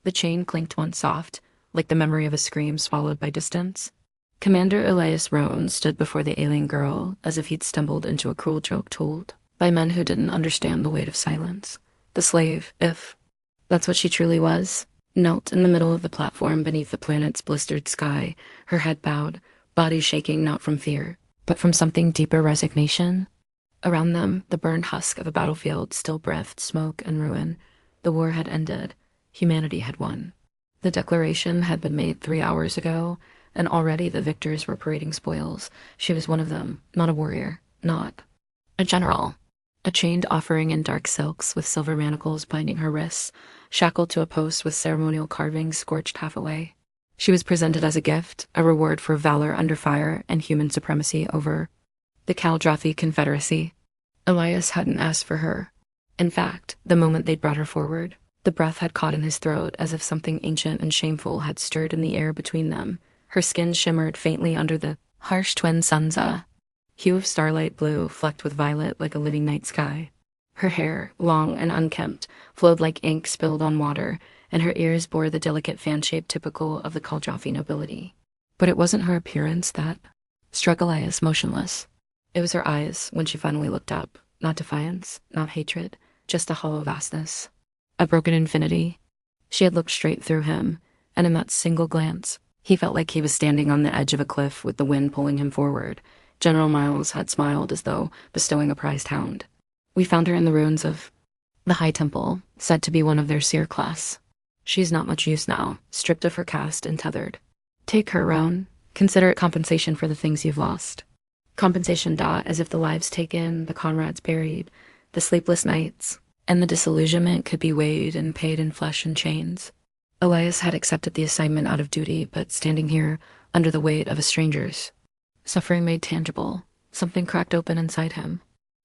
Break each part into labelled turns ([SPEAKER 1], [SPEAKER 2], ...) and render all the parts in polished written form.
[SPEAKER 1] The chain clinked once soft, like the memory of a scream swallowed by distance. Commander Elias Roan stood before the alien girl as if he'd stumbled into a cruel joke told by men who didn't understand the weight of silence. The slave, if that's what she truly was, knelt in the middle of the platform beneath the planet's blistered sky, her head bowed, body shaking not from fear, but from something deeper resignation. Around them, the burned husk of a battlefield still breathed smoke and ruin. The war had ended. Humanity had won. The declaration had been made 3 hours ago, and already the victors were parading spoils. She was one of them, not a warrior, not a general. A chained offering in dark silks with silver manacles binding her wrists, shackled to a post with ceremonial carvings scorched half away. She was presented as a gift, a reward for valor under fire and human supremacy over the Kaldrathi Confederacy. Elias hadn't asked for her. In fact, the moment they'd brought her forward, the breath had caught in his throat as if something ancient and shameful had stirred in the air between them. Her skin shimmered faintly under the harsh twin sun's hue of starlight blue flecked with violet like a living night sky. Her hair, long and unkempt, flowed like ink spilled on water, and her ears bore the delicate fan shape typical of the Kaldrathi nobility. But it wasn't her appearance that struck Elias motionless. It was her eyes when she finally looked up. Not defiance, not hatred, just a hollow vastness. A broken infinity. She had looked straight through him, and in that single glance, he felt like he was standing on the edge of a cliff with the wind pulling him forward. General Miles had smiled as though bestowing a prized hound. We found her in the ruins of the High Temple, said to be one of their seer class. She's not much use now, stripped of her caste and tethered. Take her, Roan. Consider it compensation for the things you've lost. Compensation, as if the lives taken, the comrades buried, the sleepless nights, and the disillusionment could be weighed and paid in flesh and chains. Elias had accepted the assignment out of duty, but standing here, under the weight of a stranger's suffering made tangible, something cracked open inside him.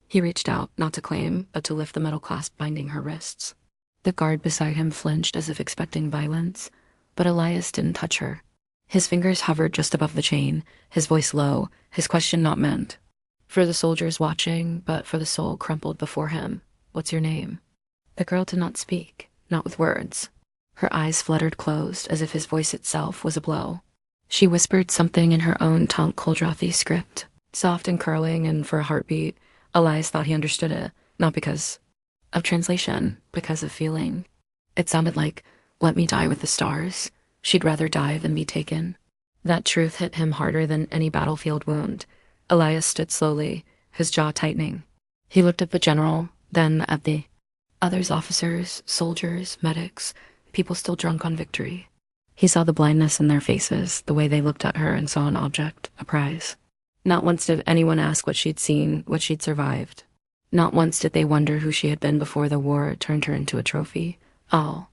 [SPEAKER 1] He reached out, not to claim, but to lift the metal clasp binding her wrists. The guard beside him flinched as if expecting violence, but Elias didn't touch her. His fingers hovered just above the chain, his voice low, his question not meant for the soldiers watching, but for the soul crumpled before him. What's your name? The girl did not speak, not with words. Her eyes fluttered closed as if his voice itself was a blow. She whispered something in her own Tonk Kaldrathi script, soft and curling, and for a heartbeat, Elias thought he understood it, not because of translation, because of feeling. It sounded like, let me die with the stars. She'd rather die than be taken. That truth hit him harder than any battlefield wound. Elias stood slowly, his jaw tightening. He looked at the general, then at the others, officers, soldiers, medics, people still drunk on victory. He saw the blindness in their faces, the way they looked at her and saw an object, a prize. Not once did anyone ask what she'd seen, what she'd survived. Not once did they wonder who she had been before the war turned her into a trophy. I'll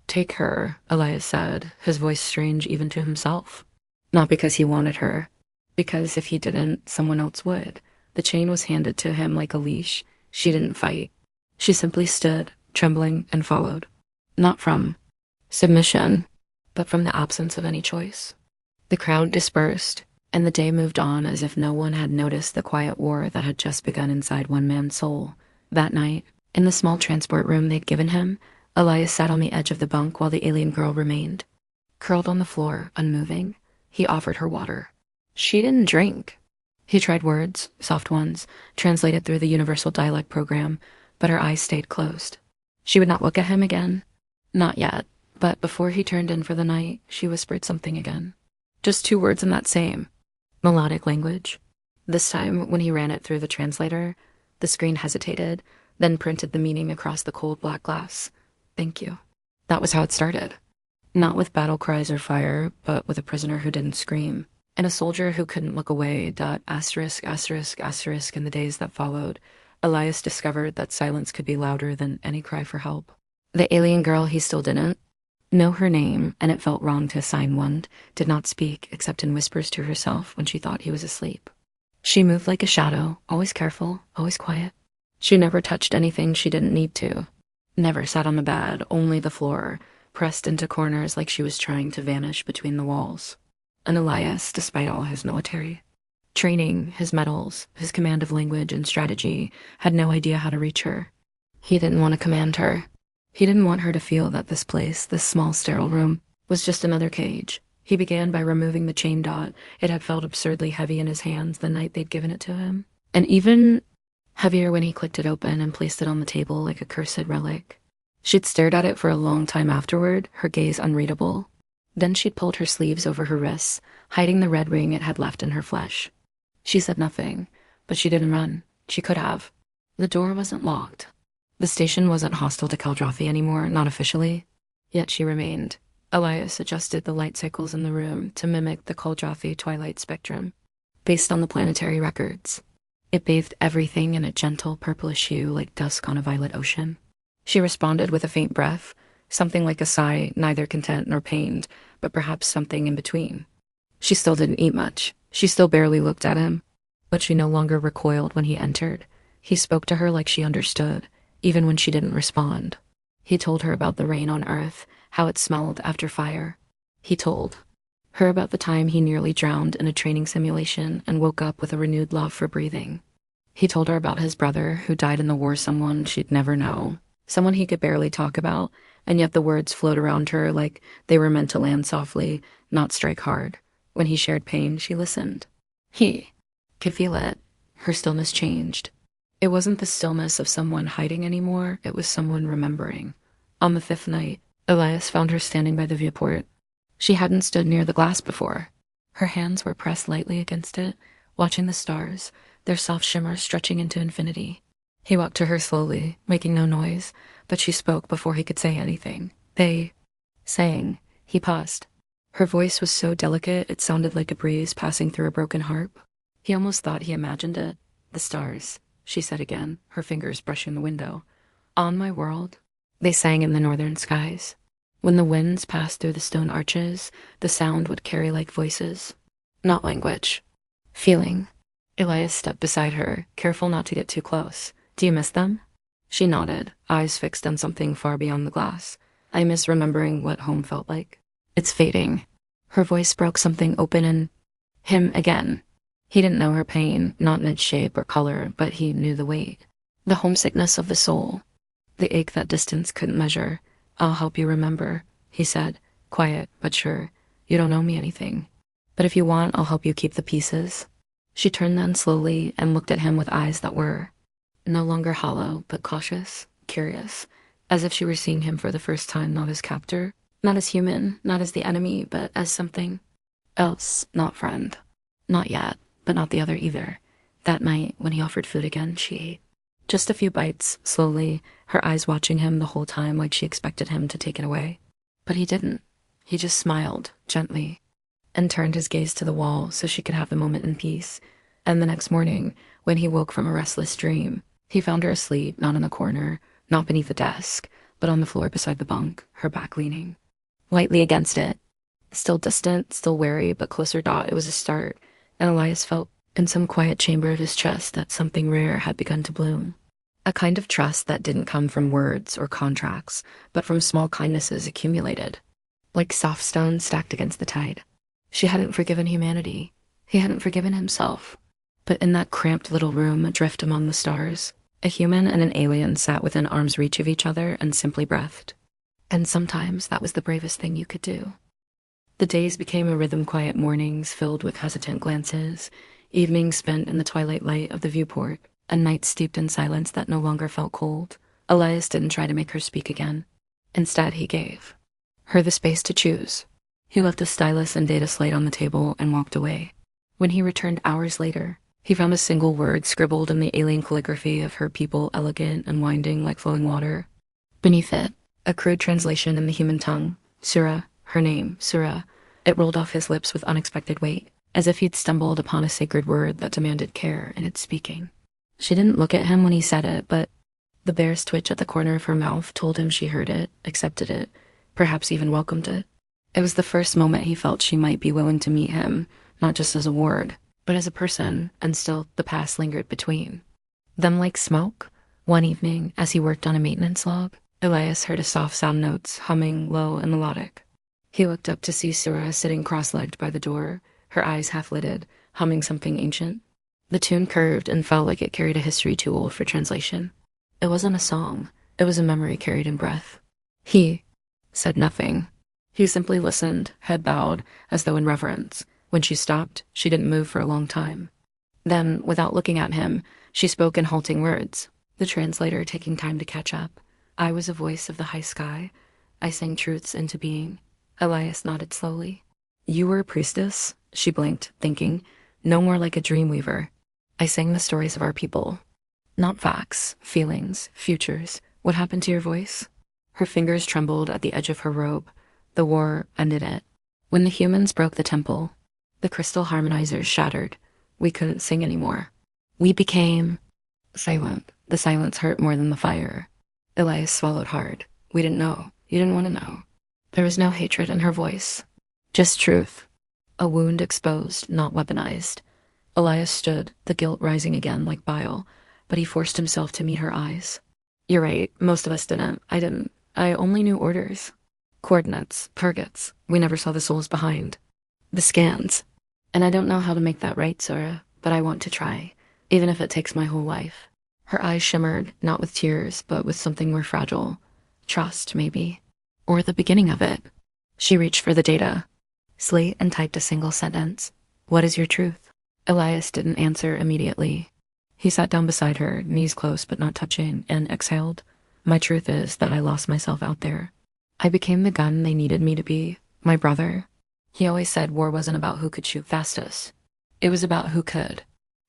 [SPEAKER 1] take her, Elias said, his voice strange even to himself. Not because he wanted her, because if he didn't, someone else would. The chain was handed to him like a leash. She didn't fight. She simply stood, trembling, and followed. Not from submission, but from the absence of any choice. The crowd dispersed, and the day moved on as if no one had noticed the quiet war that had just begun inside one man's soul. That night, in the small transport room they'd given him, Elias sat on the edge of the bunk while the alien girl remained. Curled on the floor, unmoving, he offered her water. She didn't drink. He tried words, soft ones, translated through the universal dialect program, but her eyes stayed closed. She would not look at him again. Not yet, but before he turned in for the night, she whispered something again. Just 2 words in that same melodic language. This time, when he ran it through the translator, the screen hesitated, then printed the meaning across the cold black glass. Thank you. That was how it started. Not with battle cries or fire, but with a prisoner who didn't scream, and a soldier who couldn't look away. Asterisk, asterisk, asterisk in the days that followed, Elias discovered that silence could be louder than any cry for help. The alien girl he still didn't know her name, and it felt wrong to assign one, did not speak except in whispers to herself when she thought he was asleep. She moved like a shadow, always careful, always quiet. She never touched anything she didn't need to. Never sat on the bed, only the floor, pressed into corners like she was trying to vanish between the walls. And Elias, despite all his military training, his medals, his command of language and strategy, had no idea how to reach her. He didn't want to command her. He didn't want her to feel that this place, this small sterile room, was just another cage. He began by removing the chain dot. It had felt absurdly heavy in his hands the night they'd given it to him, and even heavier when he clicked it open and placed it on the table like a cursed relic. She'd stared at it for a long time afterward, her gaze unreadable. Then she'd pulled her sleeves over her wrists, hiding the red ring it had left in her flesh. She said nothing, but she didn't run. She could have. The door wasn't locked. The station wasn't hostile to Kaldrothy anymore, not officially. Yet she remained. Elias adjusted the light cycles in the room to mimic the Kaldrothy twilight spectrum, based on the planetary records. It bathed everything in a gentle purplish hue like dusk on a violet ocean. She responded with a faint breath, something like a sigh, neither content nor pained, but perhaps something in between. She still didn't eat much. She still barely looked at him, but she no longer recoiled when he entered. He spoke to her like she understood, even when she didn't respond. He told her about the rain on Earth, how it smelled after fire. He told her about the time he nearly drowned in a training simulation and woke up with a renewed love for breathing. He told her about his brother who died in the war, someone she'd never know, someone he could barely talk about, and yet the words flowed around her like they were meant to land softly, not strike hard. When he shared pain, she listened. He could feel it. Her stillness changed. It wasn't the stillness of someone hiding anymore, it was someone remembering. On the 5th night, Elias found her standing by the viewport. She hadn't stood near the glass before. Her hands were pressed lightly against it, watching the stars, their soft shimmer stretching into infinity. He walked to her slowly, making no noise, but she spoke before he could say anything. They sang. He paused. Her voice was so delicate it sounded like a breeze passing through a broken harp. He almost thought he imagined it. The stars, she said again, her fingers brushing the window. On my world, they sang in the northern skies. When the winds passed through the stone arches, the sound would carry like voices. Not language. Feeling. Elias stepped beside her, careful not to get too close. Do you miss them? She nodded, eyes fixed on something far beyond the glass. I miss remembering what home felt like. It's fading. Her voice broke something open in him again. He didn't know her pain, not in its shape or color, but he knew the weight. The homesickness of the soul. The ache that distance couldn't measure. I'll help you remember, he said, quiet but sure. You don't owe me anything. But if you want, I'll help you keep the pieces. She turned then slowly and looked at him with eyes that were no longer hollow, but cautious, curious, as if she were seeing him for the first time, not as captor, not as human, not as the enemy, but as something else, not friend. Not yet, but not the other either. That night, when he offered food again, she ate. Just a few bites, slowly, her eyes watching him the whole time like she expected him to take it away. But he didn't. He just smiled, gently, and turned his gaze to the wall so she could have the moment in peace. And the next morning, when he woke from a restless dream, he found her asleep, not in the corner, not beneath the desk, but on the floor beside the bunk, her back leaning lightly against it. Still distant, still wary, but closer dot, it was a start, and Elias felt in some quiet chamber of his chest that something rare had begun to bloom. A kind of trust that didn't come from words or contracts, but from small kindnesses accumulated, like soft stones stacked against the tide. She hadn't forgiven humanity. He hadn't forgiven himself. But in that cramped little room adrift among the stars, a human and an alien sat within arm's reach of each other and simply breathed. And sometimes that was the bravest thing you could do. The days became a rhythm, quiet mornings filled with hesitant glances, evenings spent in the twilight light of the viewport, and nights steeped in silence that no longer felt cold. Elias didn't try to make her speak again. Instead, he gave her the space to choose. He left a stylus and data slate on the table and walked away. When he returned hours later, he found a single word scribbled in the alien calligraphy of her people, elegant and winding like flowing water. Beneath it, a crude translation in the human tongue, Surah, her name, Surah. It rolled off his lips with unexpected weight, as if he'd stumbled upon a sacred word that demanded care in its speaking. She didn't look at him when he said it, but the barest twitch at the corner of her mouth told him she heard it, accepted it, perhaps even welcomed it. It was the first moment he felt she might be willing to meet him, not just as a ward, but as a person, and still the past lingered between. Them like smoke. One evening, as he worked on a maintenance log, Elias heard a soft sound notes humming low and melodic. He looked up to see Surah sitting cross-legged by the door, her eyes half-lidded, humming something ancient. The tune curved and felt like it carried a history too old for translation. It wasn't a song. It was a memory carried in breath. He said nothing. He simply listened, head bowed, as though in reverence. When she stopped, she didn't move for a long time. Then, without looking at him, she spoke in halting words, the translator taking time to catch up. I was a voice of the high sky. I sang truths into being. Elias nodded slowly. You were a priestess? She blinked, thinking. No more like a dreamweaver. I sang the stories of our people. Not facts, feelings, futures. What happened to your voice? Her fingers trembled at the edge of her robe. The war ended it. When the humans broke the temple, the crystal harmonizers shattered. We couldn't sing anymore. We became silent. The silence hurt more than the fire. Elias swallowed hard. We didn't know. You didn't want to know. There was no hatred in her voice. Just truth. A wound exposed, not weaponized. Elias stood, the guilt rising again like bile, but he forced himself to meet her eyes. You're right, most of us didn't. I didn't. I only knew orders. Coordinates, targets. We never saw the souls behind. The scans. And I don't know how to make that right, Sora, but I want to try, even if it takes my whole life. Her eyes shimmered, not with tears, but with something more fragile. Trust, maybe. Or the beginning of it. She reached for the data. Slate and typed a single sentence. What is your truth? Elias didn't answer immediately. He sat down beside her, knees close but not touching, and exhaled. My truth is that I lost myself out there. I became the gun they needed me to be. My brother. He always said war wasn't about who could shoot fastest. It was about who could.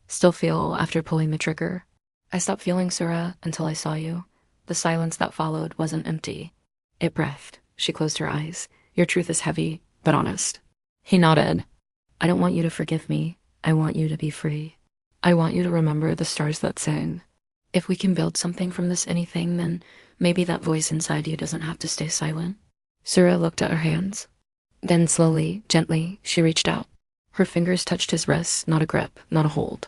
[SPEAKER 1] Still feel after pulling the trigger. I stopped feeling, Sura, until I saw you. The silence that followed wasn't empty. It breathed. She closed her eyes. Your truth is heavy, but honest. He nodded. I don't want you to forgive me. I want you to be free. I want you to remember the stars that sang. If we can build something from this anything, then maybe that voice inside you doesn't have to stay silent. Sura looked at her hands. Then slowly, gently, she reached out. Her fingers touched his wrists, not a grip, not a hold.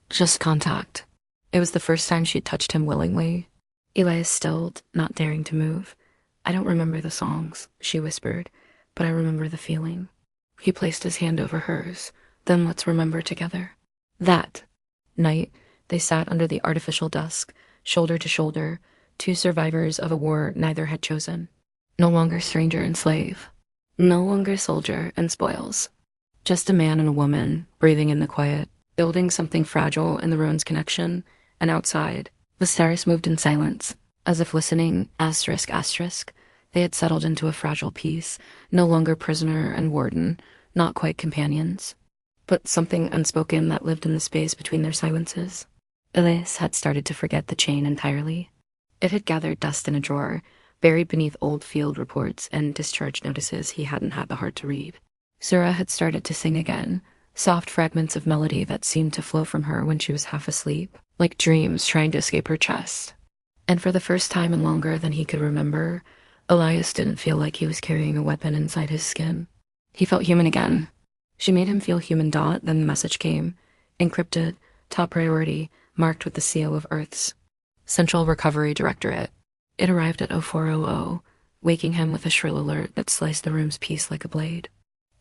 [SPEAKER 1] Just contact. It was the first time she'd touched him willingly. Elias stilled, not daring to move. I don't remember the songs, she whispered, but I remember the feeling. He placed his hand over hers. Then let's remember together. That night, they sat under the artificial dusk, shoulder to shoulder, two survivors of a war neither had chosen. No longer stranger and slave. No longer soldier and spoils. Just a man and a woman, breathing in the quiet, building something fragile in the ruins' connection, and outside, Viserys moved in silence, as if listening, asterisk, asterisk. They had settled into a fragile peace, no longer prisoner and warden, not quite companions, but something unspoken that lived in the space between their silences. Elias had started to forget the chain entirely. It had gathered dust in a drawer, buried beneath old field reports and discharge notices he hadn't had the heart to read. Sura had started to sing again, soft fragments of melody that seemed to flow from her when she was half asleep, like dreams trying to escape her chest. And for the first time in longer than he could remember, Elias didn't feel like he was carrying a weapon inside his skin. He felt human again. She made him feel human. Then the message came, encrypted, top priority, marked with the seal of Earth's Central Recovery Directorate. It arrived at 0400, waking him with a shrill alert that sliced the room's peace like a blade.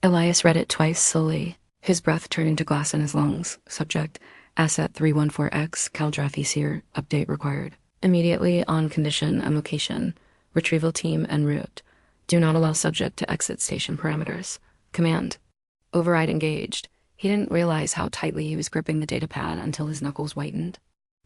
[SPEAKER 1] Elias read it twice slowly, his breath turning to glass in his lungs. Subject, Asset 314X, Caldrathi Seer, update required. Immediately on condition and location, retrieval team en route. Do not allow subject to exit station parameters. Command. Override engaged. He didn't realize how tightly he was gripping the datapad until his knuckles whitened.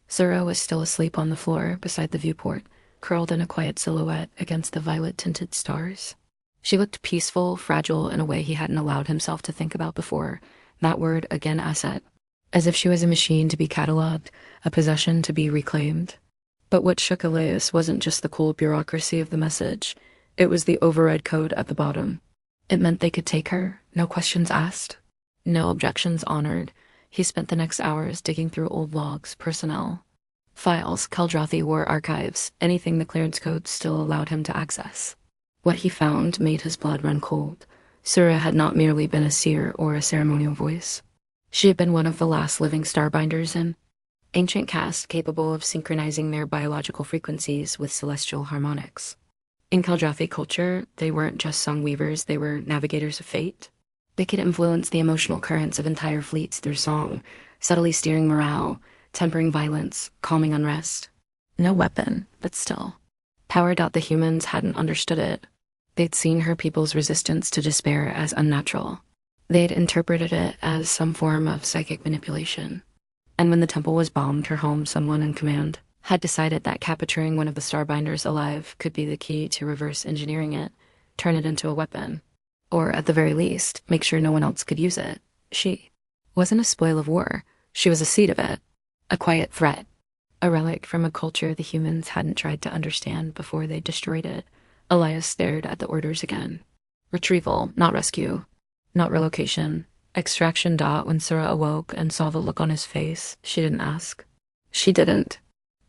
[SPEAKER 1] Sura was still asleep on the floor beside the viewport, curled in a quiet silhouette against the violet-tinted stars. She looked peaceful, fragile in a way he hadn't allowed himself to think about before. That word, again, asset. As if she was a machine to be catalogued, a possession to be reclaimed. But what shook Elias wasn't just the cold bureaucracy of the message. It was the override code at the bottom. It meant they could take her, no questions asked, no objections honored. He spent the next hours digging through old logs, personnel, files, Caldrathi war archives, anything the clearance code still allowed him to access. What he found made his blood run cold. Sura had not merely been a seer or a ceremonial voice. She had been one of the last living starbinders in ancient caste capable of synchronizing their biological frequencies with celestial harmonics. In Caldrathi culture, they weren't just song weavers, they were navigators of fate. They could influence the emotional currents of entire fleets through song, subtly steering morale, tempering violence, calming unrest. No weapon, but still. The humans hadn't understood it. They'd seen her people's resistance to despair as unnatural. They'd interpreted it as some form of psychic manipulation. And when the temple was bombed, her home, someone in command had decided that capturing one of the Starbinders alive could be the key to reverse engineering it, turn it into a weapon, or at the very least, make sure no one else could use it. She wasn't a spoil of war. She was a seed of it, a quiet threat, a relic from a culture the humans hadn't tried to understand before they destroyed it. Elias stared at the orders again. Retrieval, not rescue, not relocation. Extraction. When Sura awoke and saw the look on his face, she didn't ask. She didn't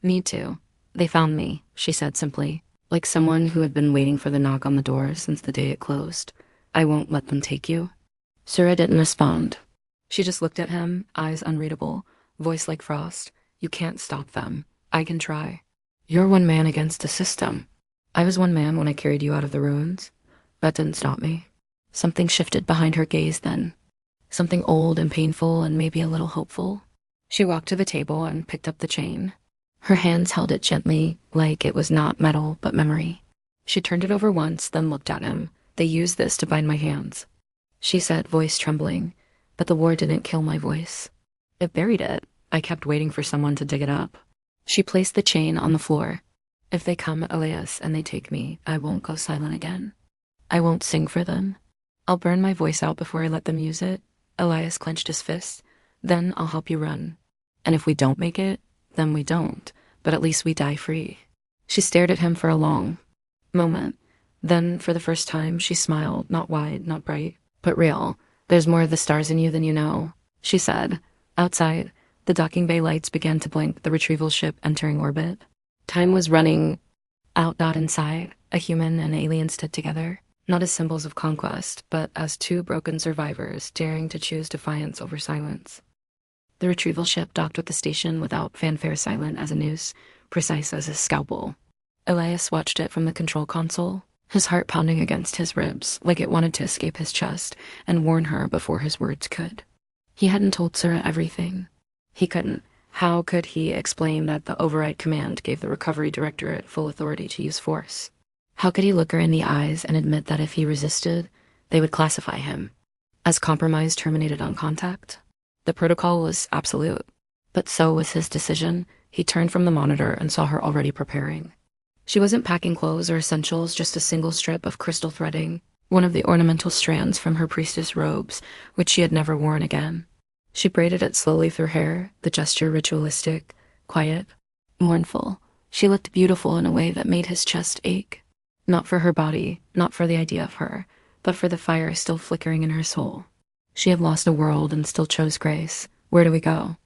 [SPEAKER 1] need to. They found me, she said simply, like someone who had been waiting for the knock on the door since the day it closed. I won't let them take you. Sura didn't respond. She just looked at him, eyes unreadable, voice like frost. You can't stop them. I can try. You're one man against the system. I was one man when I carried you out of the ruins. That didn't stop me. Something shifted behind her gaze then. Something old and painful and maybe a little hopeful. She walked to the table and picked up the chain. Her hands held it gently, like it was not metal but memory. She turned it over once, then looked at him. They used this to bind my hands, she said, voice trembling. But the war didn't kill my voice. It buried it. I kept waiting for someone to dig it up. She placed the chain on the floor. If they come, Elias, and they take me, I won't go silent again. I won't sing for them. I'll burn my voice out before I let them use it. Elias clenched his fists. Then I'll help you run. And if we don't make it, then we don't. But at least we die free. She stared at him for a long moment. Then, for the first time, she smiled, not wide, not bright, but real. There's more of the stars in you than you know, she said. Outside, the docking bay lights began to blink, the retrieval ship entering orbit. Time was running out. Inside, a human and alien stood together, not as symbols of conquest, but as two broken survivors daring to choose defiance over silence. The retrieval ship docked with the station without fanfare, silent as a noose, precise as a scalpel. Elias watched it from the control console, his heart pounding against his ribs, like it wanted to escape his chest and warn her before his words could. He hadn't told Sura everything. He couldn't. How could he explain that the override command gave the recovery directorate full authority to use force? How could he look her in the eyes and admit that if he resisted, they would classify him as compromised, terminated on contact? The protocol was absolute, but so was his decision. He turned from the monitor and saw her already preparing. She wasn't packing clothes or essentials, just a single strip of crystal threading, one of the ornamental strands from her priestess robes, which she had never worn again. She braided it slowly through hair, the gesture ritualistic, quiet, mournful. She looked beautiful in a way that made his chest ache. Not for her body, not for the idea of her, but for the fire still flickering in her soul. She had lost a world and still chose grace. Where do we go?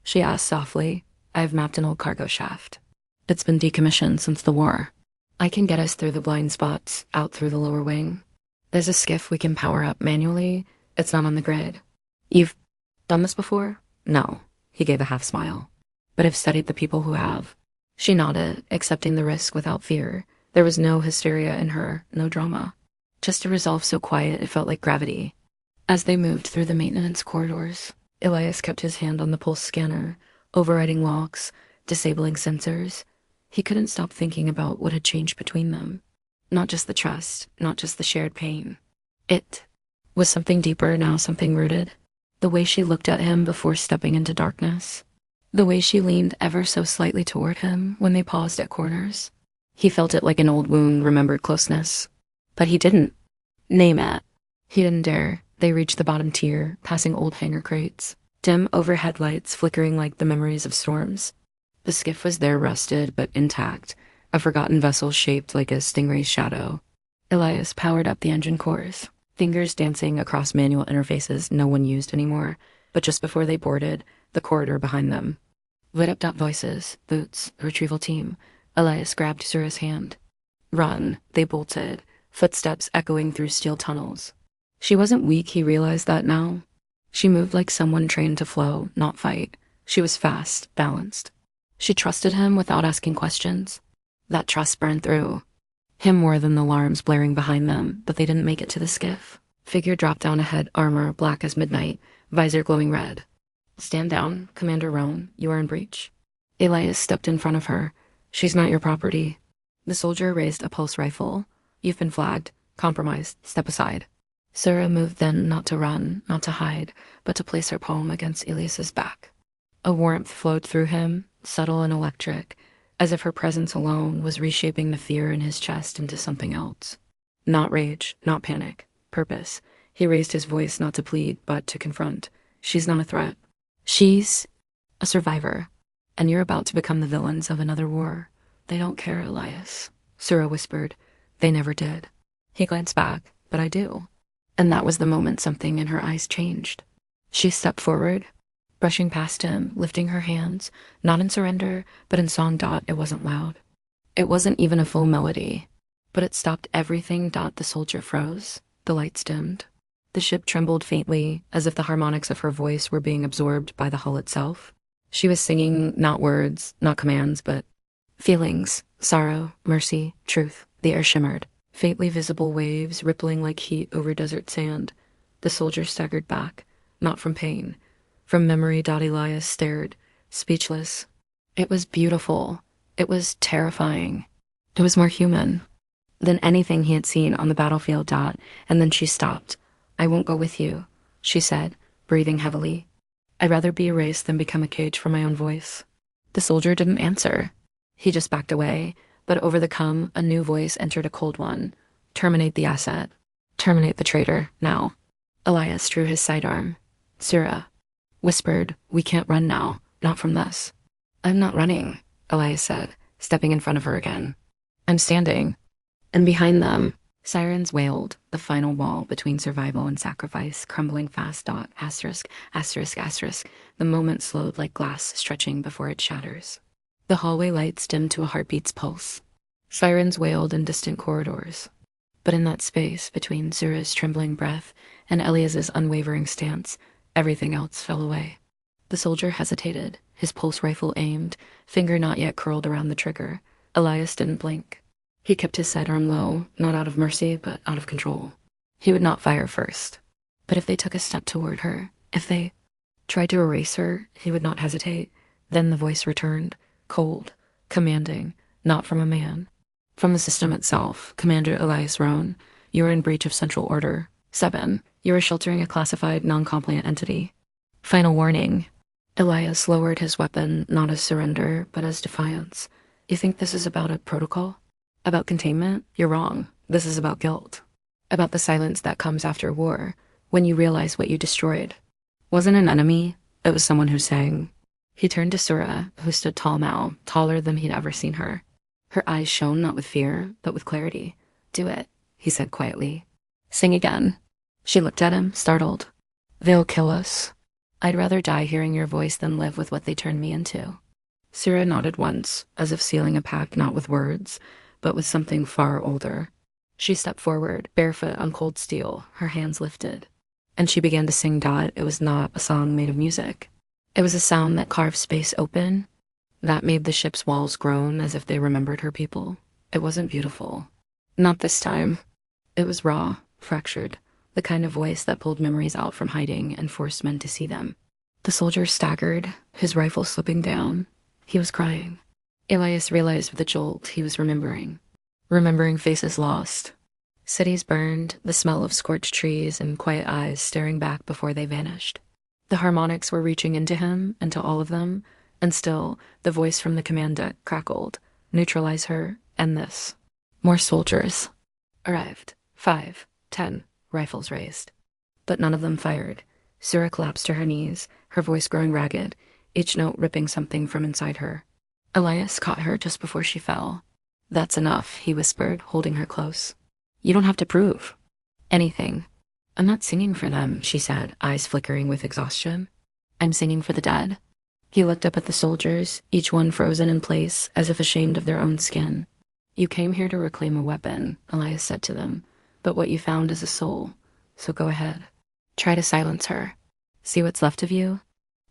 [SPEAKER 1] She asked softly. I've mapped an old cargo shaft. It's been decommissioned since the war. I can get us through the blind spots, out through the lower wing. There's a skiff we can power up manually. It's not on the grid. You've done this before? No. He gave a half smile. But I've studied the people who have. She nodded, accepting the risk without fear. There was no hysteria in her, no drama. Just a resolve so quiet it felt like gravity. As they moved through the maintenance corridors, Elias kept his hand on the pulse scanner, overriding locks, disabling sensors. He couldn't stop thinking about what had changed between them. Not just the trust, not just the shared pain. It was something deeper now, something rooted. The way she looked at him before stepping into darkness. The way she leaned ever so slightly toward him when they paused at corners. He felt it like an old wound, remembered closeness. But he didn't name it. He didn't dare. They reached the bottom tier, passing old hangar crates, dim overhead lights flickering like the memories of storms. The skiff was there, rusted but intact, a forgotten vessel shaped like a stingray's shadow. Elias powered up the engine cores, fingers dancing across manual interfaces no one used anymore, but just before they boarded, the corridor behind them lit up. Voices, boots, the retrieval team. Elias grabbed Sura's hand. Run, they bolted, footsteps echoing through steel tunnels. She wasn't weak, he realized that now. She moved like someone trained to flow, not fight. She was fast, balanced. She trusted him without asking questions. That trust burned through. Him more than the alarms blaring behind them, but they didn't make it to the skiff. Figure dropped down ahead, armor black as midnight, visor glowing red. Stand down, Commander Roan, you are in breach. Elias stepped in front of her. She's not your property. The soldier raised a pulse rifle. You've been flagged. Compromised. Step aside. Sura moved then, not to run, not to hide, but to place her palm against Elias's back. A warmth flowed through him, subtle and electric, as if her presence alone was reshaping the fear in his chest into something else. Not rage, not panic. Purpose. He raised his voice not to plead, but to confront. She's not a threat. She's a survivor. And you're about to become the villains of another war. They don't care, Elias. Sura whispered. They never did. He glanced back. But I do. And that was the moment something in her eyes changed. She stepped forward, brushing past him, lifting her hands, not in surrender, but in song. It wasn't loud. It wasn't even a full melody, but it stopped everything. The soldier froze. The lights dimmed. The ship trembled faintly, as if the harmonics of her voice were being absorbed by the hull itself. She was singing not words, not commands, but feelings, sorrow, mercy, truth. The air shimmered. Faintly visible waves rippling like heat over desert sand. The soldier staggered back, not from pain. From memory. Elias stared, speechless. It was beautiful. It was terrifying. It was more human than anything he had seen on the battlefield. And then she stopped. I won't go with you, she said, breathing heavily. I'd rather be erased than become a cage for my own voice. The soldier didn't answer. He just backed away. But over the come, a new voice entered, a cold one. Terminate the asset. Terminate the traitor, now. Elias drew his sidearm. Sura whispered, we can't run now, not from this. I'm not running, Elias said, stepping in front of her again. I'm standing. And behind them, sirens wailed, the final wall between survival and sacrifice crumbling fast. Asterisk, asterisk, asterisk. The moment slowed like glass stretching before it shatters. The hallway lights dimmed to a heartbeat's pulse. Sirens wailed in distant corridors. But in that space between Sura's trembling breath and Elias's unwavering stance, everything else fell away. The soldier hesitated, his pulse rifle aimed, finger not yet curled around the trigger. Elias didn't blink. He kept his sidearm low, not out of mercy, but out of control. He would not fire first. But if they took a step toward her, if they tried to erase her, he would not hesitate. Then the voice returned. Cold, commanding, not from a man. From the system itself. Commander Elias Roan, you are in breach of Central Order 7. You are sheltering a classified, non-compliant entity. Final warning. Elias lowered his weapon, not as surrender, but as defiance. You think this is about a protocol? About containment? You're wrong. This is about guilt. About the silence that comes after war, when you realize what you destroyed. Wasn't an enemy, it was someone who sang. He turned to Sura, who stood tall now, taller than he'd ever seen her. Her eyes shone not with fear, but with clarity. Do it, he said quietly. Sing again. She looked at him, startled. They'll kill us. I'd rather die hearing your voice than live with what they turned me into. Sura nodded once, as if sealing a pact not with words, but with something far older. She stepped forward, barefoot on cold steel, her hands lifted. And she began to sing. It was not a song made of music. It was a sound that carved space open, that made the ship's walls groan as if they remembered her people. It wasn't beautiful. Not this time. It was raw, fractured, the kind of voice that pulled memories out from hiding and forced men to see them. The soldier staggered, his rifle slipping down. He was crying. Elias realized with a jolt he was remembering. Remembering faces lost. Cities burned, the smell of scorched trees and quiet eyes staring back before they vanished. The harmonics were reaching into him, into all of them, and still, the voice from the command deck crackled. Neutralize her, and this. More soldiers. Arrived. 5, 10, rifles raised. But none of them fired. Sura collapsed to her knees, her voice growing ragged, each note ripping something from inside her. Elias caught her just before she fell. That's enough, he whispered, holding her close. You don't have to prove anything. I'm not singing for them, she said, eyes flickering with exhaustion. I'm singing for the dead. He looked up at the soldiers, each one frozen in place, as if ashamed of their own skin. You came here to reclaim a weapon, Elias said to them, but what you found is a soul, so go ahead. Try to silence her. See what's left of you?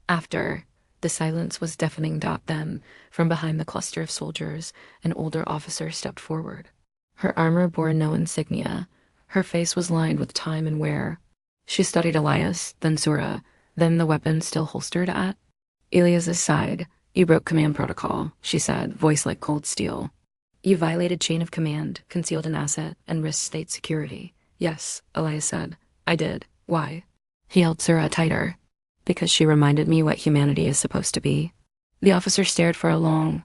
[SPEAKER 1] After. The silence was deafening. Then, from behind the cluster of soldiers, an older officer stepped forward. Her armor bore no insignia. Her face was lined with time and wear. She studied Elias, then Sura, then the weapon still holstered at Elias's side. You broke command protocol, she said, voice like cold steel. You violated chain of command, concealed an asset, and risked state security. Yes, Elias said. I did. Why? He held Sura tighter. Because she reminded me what humanity is supposed to be. The officer stared for a long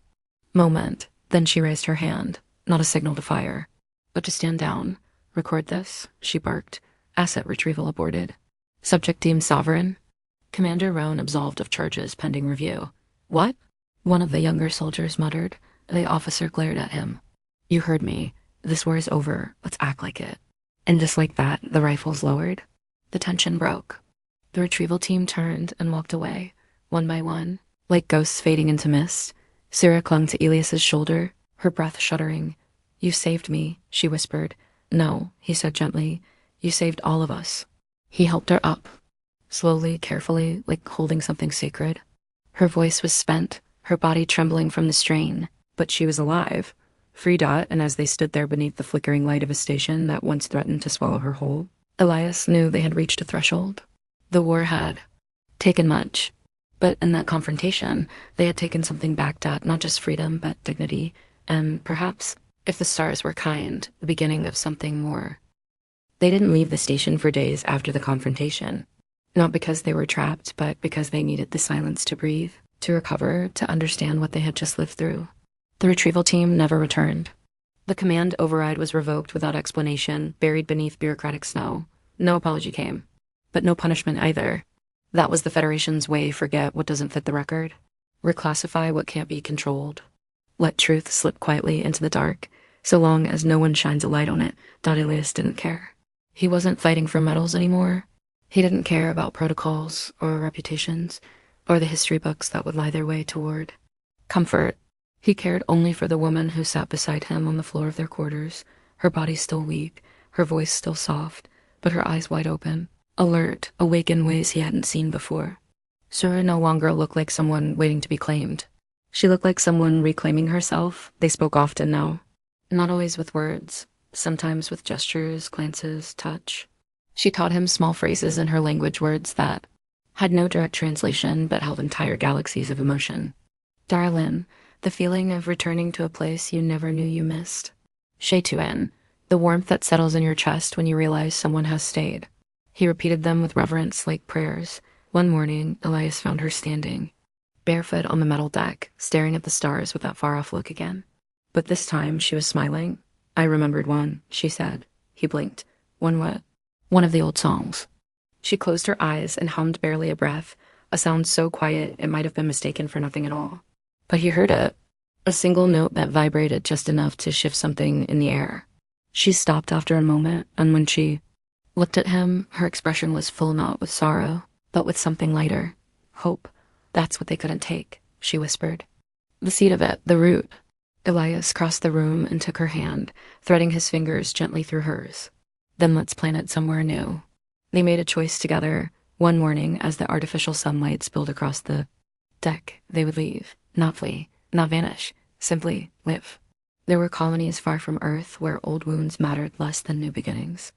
[SPEAKER 1] moment. Then she raised her hand, not a signal to fire, but to stand down. Record this, she barked. Asset retrieval aborted. Subject deemed sovereign. Commander Roan absolved of charges pending review. What? One of the younger soldiers muttered. The officer glared at him. You heard me. This war is over. Let's act like it. And just like that, the rifles lowered. The tension broke. The retrieval team turned and walked away, one by one, like ghosts fading into mist. Sarah clung to Elias's shoulder, her breath shuddering. You saved me, she whispered. No, he said gently. You saved all of us. He helped her up, slowly, carefully, like holding something sacred. Her voice was spent, her body trembling from the strain. But she was alive. Free Dot, and as they stood there beneath the flickering light of a station that once threatened to swallow her whole, Elias knew they had reached a threshold. The war had taken much. But in that confrontation, they had taken something back, Dot, not just freedom, but dignity, and perhaps, if the stars were kind, the beginning of something more. They didn't leave the station for days after the confrontation. Not because they were trapped, but because they needed the silence to breathe, to recover, to understand what they had just lived through. The retrieval team never returned. The command override was revoked without explanation, buried beneath bureaucratic snow. No apology came. But no punishment either. That was the Federation's way. Forget what doesn't fit the record. Reclassify what can't be controlled. Let truth slip quietly into the dark. So long as no one shines a light on it, Elias didn't care. He wasn't fighting for medals anymore. He didn't care about protocols or reputations or the history books that would lie their way toward comfort. He cared only for the woman who sat beside him on the floor of their quarters, her body still weak, her voice still soft, but her eyes wide open, alert, awake in ways he hadn't seen before. Sura no longer looked like someone waiting to be claimed. She looked like someone reclaiming herself. They spoke often now. Not always with words, sometimes with gestures, glances, touch. She taught him small phrases in her language, words that had no direct translation but held entire galaxies of emotion. Darlin', the feeling of returning to a place you never knew you missed. Shetuan, the warmth that settles in your chest when you realize someone has stayed. He repeated them with reverence like prayers. One morning, Elias found her standing, barefoot on the metal deck, staring at the stars with that far-off look again. But this time, she was smiling. I remembered one, she said. He blinked. One what? One of the old songs. She closed her eyes and hummed barely a breath, a sound so quiet it might have been mistaken for nothing at all. But he heard it, a single note that vibrated just enough to shift something in the air. She stopped after a moment, and when she looked at him, her expression was full not with sorrow, but with something lighter. Hope. That's what they couldn't take, she whispered. The seed of it, the root. Elias crossed the room and took her hand, threading his fingers gently through hers. Then let's plant it somewhere new. They made a choice together. One morning, as the artificial sunlight spilled across the deck, they would leave. Not flee, not vanish, simply live. There were colonies far from Earth where old wounds mattered less than new beginnings.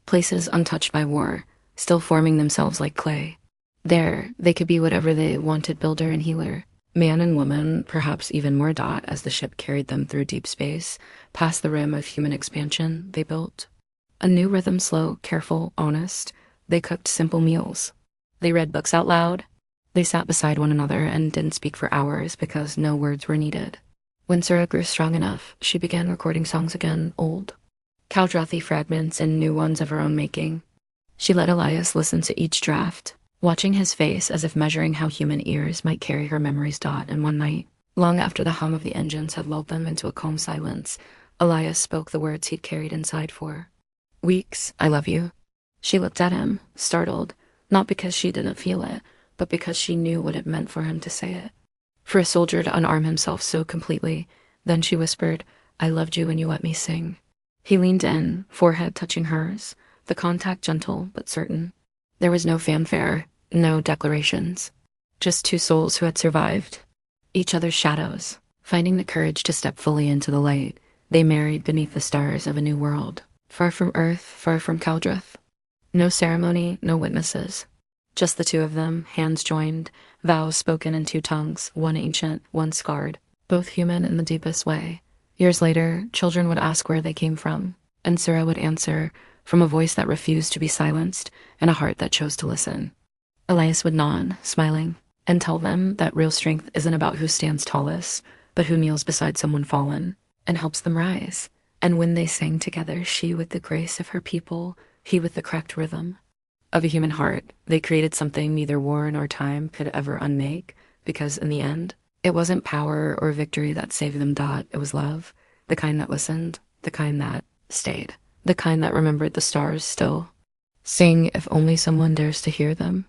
[SPEAKER 1] Places untouched by war, still forming themselves like clay. There, they could be whatever they wanted, builder and healer. Man and woman, perhaps even more Dot as the ship carried them through deep space, past the rim of human expansion they built. A new rhythm, slow, careful, honest. They cooked simple meals. They read books out loud. They sat beside one another and didn't speak for hours because no words were needed. When Sura grew strong enough, she began recording songs again, old, Caldrothy fragments and new ones of her own making. She let Elias listen to each draft, watching his face as if measuring how human ears might carry her memories. And one night, long after the hum of the engines had lulled them into a calm silence, Elias spoke the words he'd carried inside for weeks. I love you. She looked at him, startled, not because she didn't feel it, but because she knew what it meant for him to say it. For a soldier to unarm himself so completely. Then she whispered, I loved you when you let me sing. He leaned in, forehead touching hers, the contact gentle but certain. There was no fanfare, no declarations. Just two souls who had survived each other's shadows, finding the courage to step fully into the light. They married beneath the stars of a new world, far from Earth, far from Caldroth. No ceremony, no witnesses. Just the two of them, hands joined, vows spoken in two tongues, one ancient, one scarred, both human in the deepest way. Years later, children would ask where they came from, and Sarah would answer, from a voice that refused to be silenced and a heart that chose to listen. Elias would nod, smiling, and tell them that real strength isn't about who stands tallest, but who kneels beside someone fallen and helps them rise. And when they sang together, she with the grace of her people, he with the correct rhythm of a human heart, they created something neither war nor time could ever unmake, because in the end, it wasn't power or victory that saved them, Dot. It was love, the kind that listened, the kind that stayed, the kind that remembered the stars still sing if only someone dares to hear them.